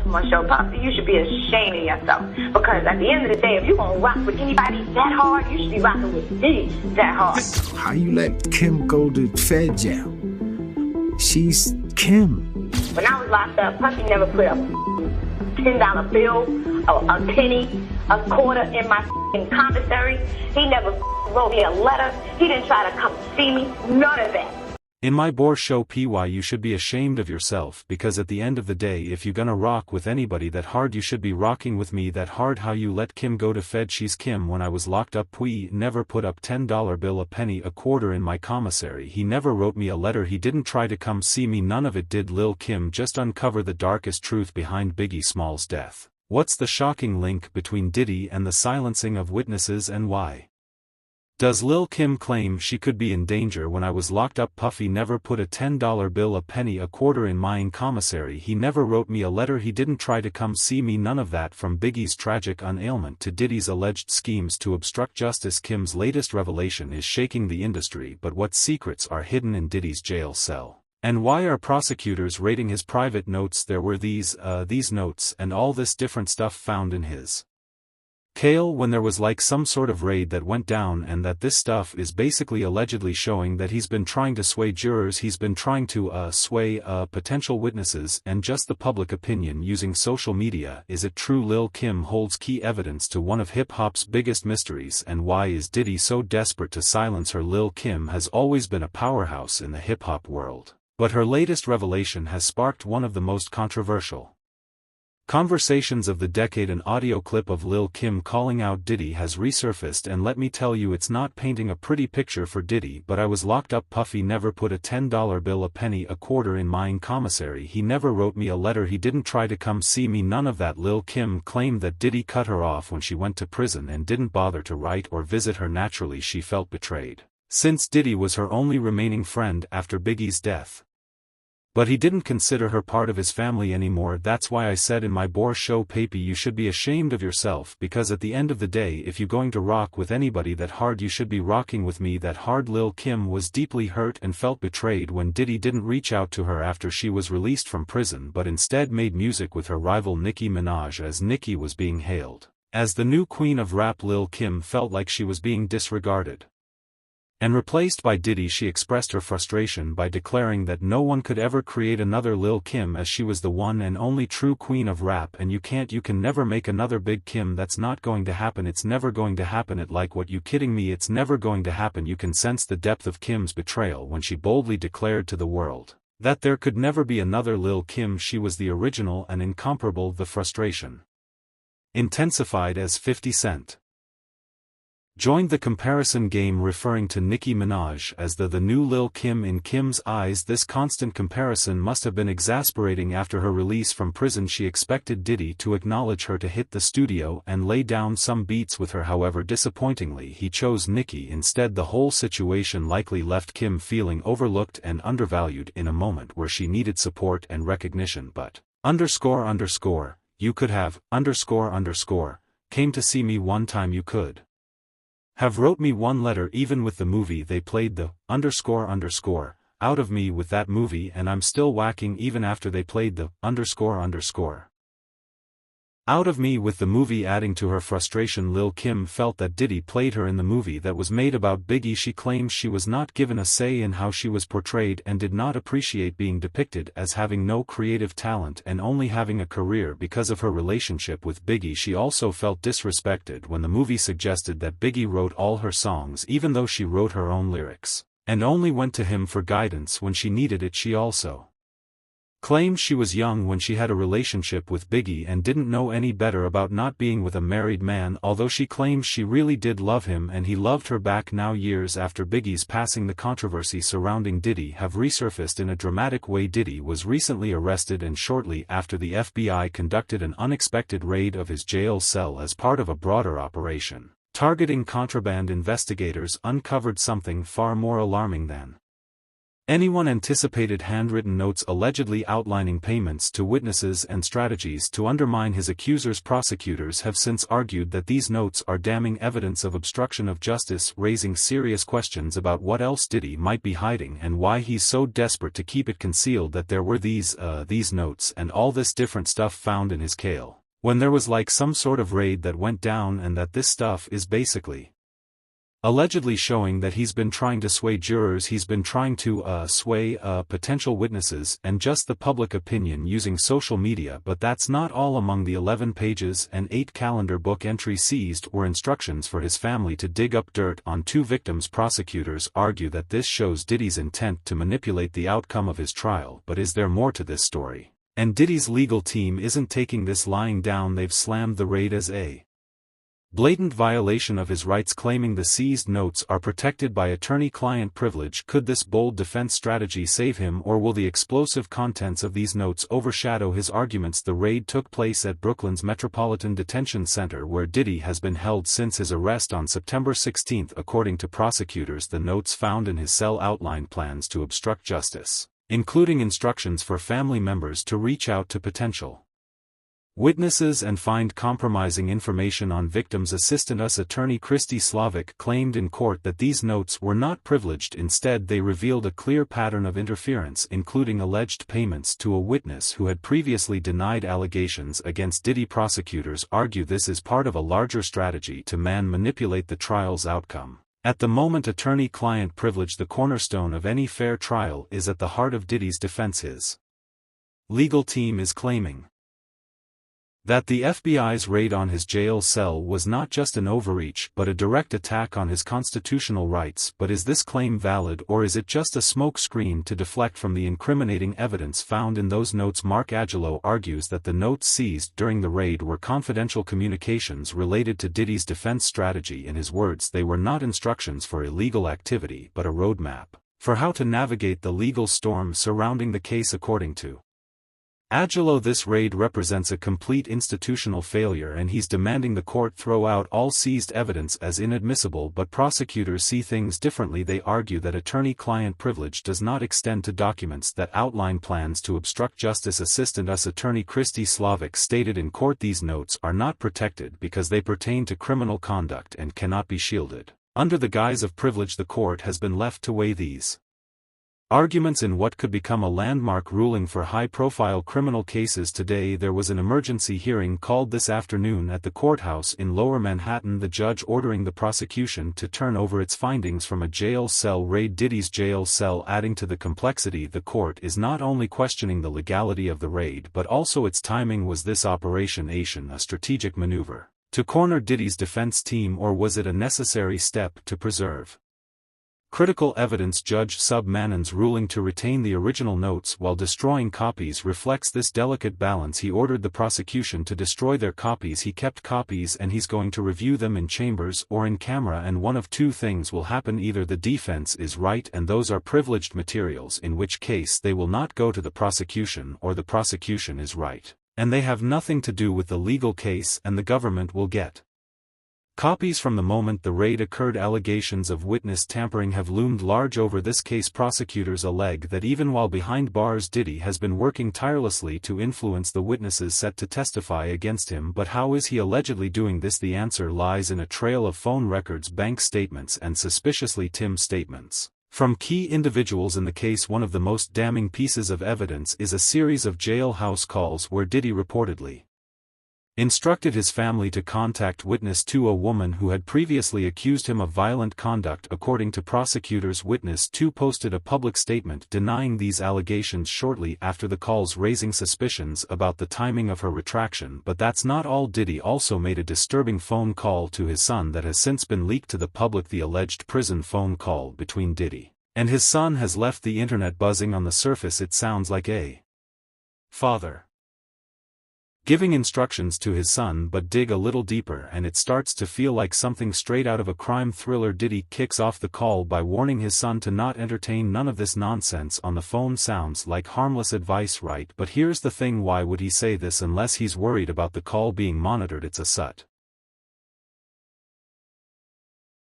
my show, Puffy, you should be ashamed of yourself. Because at the end of the day, if you're going to rock with anybody that hard, you should be rocking with Diddy that hard. How you let Kim go to Fed jail? She's Kim. When I was locked up, Puffy never put a $10 bill, a penny, a quarter in my commissary. He never wrote me a letter. He didn't try to come see me. None of that. In my bore show PY, you should be ashamed of yourself, because at the end of the day, if you gonna rock with anybody that hard, you should be rocking with me that hard. How you let Kim go to Fed? She's Kim. When I was locked up, Pui never put up $10 bill, a penny, a quarter in my commissary. He never wrote me a letter. He didn't try to come see me. None of it did. Lil Kim just uncover the darkest truth behind Biggie Small's death. What's the shocking link between Diddy and the silencing of witnesses, and why does Lil Kim claim she could be in danger? When I was locked up, Puffy never put a $10 bill, a penny, a quarter in my commissary. He never wrote me a letter. He didn't try to come see me. None of that. From Biggie's tragic unailment to Diddy's alleged schemes to obstruct justice, Kim's latest revelation is shaking the industry. But what secrets are hidden in Diddy's jail cell? And why are prosecutors raiding his private notes? There were these notes and all this different stuff found in his Kale when there was like some sort of raid that went down, and that this stuff is basically allegedly showing that he's been trying to sway jurors, he's been trying to sway potential witnesses and just the public opinion using social media. Is it true Lil Kim holds key evidence to one of hip-hop's biggest mysteries? And why is Diddy so desperate to silence her? Lil Kim has always been a powerhouse in the hip-hop world, but her latest revelation has sparked one of the most controversial conversations of the decade. An audio clip of Lil Kim calling out Diddy has resurfaced, and let me tell you, it's not painting a pretty picture for Diddy. But I was locked up, Puffy never put a $10 bill, a penny, a quarter in mine commissary. He never wrote me a letter. He didn't try to come see me. None of that. Lil Kim claimed that Diddy cut her off when she went to prison and didn't bother to write or visit her. Naturally, she felt betrayed, since Diddy was her only remaining friend after Biggie's death. But he didn't consider her part of his family anymore. That's why I said in my bore show, Papy, you should be ashamed of yourself, because at the end of the day, if you're going to rock with anybody that hard, you should be rocking with me that hard. Lil Kim was deeply hurt and felt betrayed when Diddy didn't reach out to her after she was released from prison, but instead made music with her rival Nicki Minaj. As Nicki was being hailed as the new queen of rap, Lil Kim felt like she was being disregarded and replaced by Diddy. She expressed her frustration by declaring that no one could ever create another Lil Kim, as she was the one and only true queen of rap, and you can never make another Big Kim. That's not going to happen. It's never going to happen. It like, what, you kidding me? It's never going to happen. You can sense the depth of Kim's betrayal when she boldly declared to the world that there could never be another Lil Kim. She was the original and incomparable. The frustration intensified as 50 Cent joined the comparison game, referring to Nicki Minaj as the new Lil Kim. In Kim's eyes, this constant comparison must have been exasperating. After her release from prison, she expected Diddy to acknowledge her, to hit the studio and lay down some beats with her. However, disappointingly, he chose Nicki instead. The whole situation likely left Kim feeling overlooked and undervalued in a moment where she needed support and recognition. But you could have came to see me one time. You could have wrote me one letter. Even with the movie, they played the out of me with that movie, and I'm still whacking even after they played the out of me with the movie. Adding to her frustration, Lil Kim felt that Diddy played her in the movie that was made about Biggie. She claims she was not given a say in how she was portrayed and did not appreciate being depicted as having no creative talent and only having a career because of her relationship with Biggie. She also felt disrespected when the movie suggested that Biggie wrote all her songs, even though she wrote her own lyrics and only went to him for guidance when she needed it. She also claimed she was young when she had a relationship with Biggie and didn't know any better about not being with a married man, although she claims she really did love him and he loved her back. Now, years after Biggie's passing, the controversy surrounding Diddy have resurfaced in a dramatic way. Diddy was recently arrested, and shortly after, the FBI conducted an unexpected raid of his jail cell as part of a broader operation targeting contraband. Investigators uncovered something far more alarming than Anyone anticipated handwritten notes allegedly outlining payments to witnesses and strategies to undermine his accusers. Prosecutors have since argued that these notes are damning evidence of obstruction of justice, raising serious questions about what else Diddy might be hiding and why he's so desperate to keep it concealed that there were these notes and all this different stuff found in his kale, when there was like some sort of raid that went down, and that this stuff is basically allegedly showing that he's been trying to sway jurors, he's been trying to sway potential witnesses and just the public opinion using social media. But that's not all. Among the 11 pages and 8 calendar book entries seized were instructions for his family to dig up dirt on 2 victims. Prosecutors argue that this shows Diddy's intent to manipulate the outcome of his trial. But is there more to this story? And Diddy's legal team isn't taking this lying down. They've slammed the raid as a blatant violation of his rights, claiming the seized notes are protected by attorney-client privilege. Could this bold defense strategy save him, or will the explosive contents of these notes overshadow his arguments? The raid took place at Brooklyn's Metropolitan Detention Center, where Diddy has been held since his arrest on September 16. According to prosecutors, the notes found in his cell outlined plans to obstruct justice, including instructions for family members to reach out to potential witnesses and find compromising information on victims. Assistant U.S. Attorney Christy Slavic claimed in court that these notes were not privileged. Instead, they revealed a clear pattern of interference, including alleged payments to a witness who had previously denied allegations against Diddy. Prosecutors argue this is part of a larger strategy to manipulate the trial's outcome. At the moment, attorney-client privilege, the cornerstone of any fair trial, is at the heart of Diddy's defense. His legal team is claiming that the FBI's raid on his jail cell was not just an overreach but a direct attack on his constitutional rights. But is this claim valid, or is it just a smokescreen to deflect from the incriminating evidence found in those notes? Mark Agelo argues that the notes seized during the raid were confidential communications related to Diddy's defense strategy. In his words, they were not instructions for illegal activity but a roadmap for how to navigate the legal storm surrounding the case. According to Agelo, this raid represents a complete institutional failure, and he's demanding the court throw out all seized evidence as inadmissible. But prosecutors see things differently. They argue that attorney-client privilege does not extend to documents that outline plans to obstruct justice. Assistant U.S. Attorney Christy Slavic stated in court these notes are not protected because they pertain to criminal conduct and cannot be shielded under the guise of privilege. The court has been left to weigh these arguments in what could become a landmark ruling for high-profile criminal cases. Today there was an emergency hearing called this afternoon at the courthouse in Lower Manhattan, the judge ordering the prosecution to turn over its findings from a jail cell raid. Diddy's jail cell. Adding to the complexity, the court is not only questioning the legality of the raid but also its timing. Was this Operation Asian a strategic maneuver to corner Diddy's defense team, or was it a necessary step to preserve critical evidence? Judge Sub Manon's ruling to retain the original notes while destroying copies reflects this delicate balance. He ordered the prosecution to destroy their copies. He kept copies and he's going to review them in chambers or in camera, and one of two things will happen: either the defense is right and those are privileged materials, in which case they will not go to the prosecution, or the prosecution is right and they have nothing to do with the legal case and the government will get copies. From the moment the raid occurred, allegations of witness tampering have loomed large over this case. Prosecutors allege that even while behind bars, Diddy has been working tirelessly to influence the witnesses set to testify against him. But how is he allegedly doing this? The answer lies in a trail of phone records, bank statements, and suspiciously timed statements from key individuals in the case. One of the most damning pieces of evidence is a series of jailhouse calls where Diddy reportedly instructed his family to contact witness 2, a woman who had previously accused him of violent conduct. According to prosecutors, witness 2 posted a public statement denying these allegations shortly after the calls, raising suspicions about the timing of her retraction. But that's not all. Diddy also made a disturbing phone call to his son that has since been leaked to the public. The alleged prison phone call between Diddy and his son has left the internet buzzing. On the surface, it sounds like a father giving instructions to his son, but dig a little deeper and it starts to feel like something straight out of a crime thriller. Diddy kicks off the call by warning his son to not entertain none of this nonsense on the phone. Sounds like harmless advice, right? But here's the thing, why would he say this unless he's worried about the call being monitored? It's a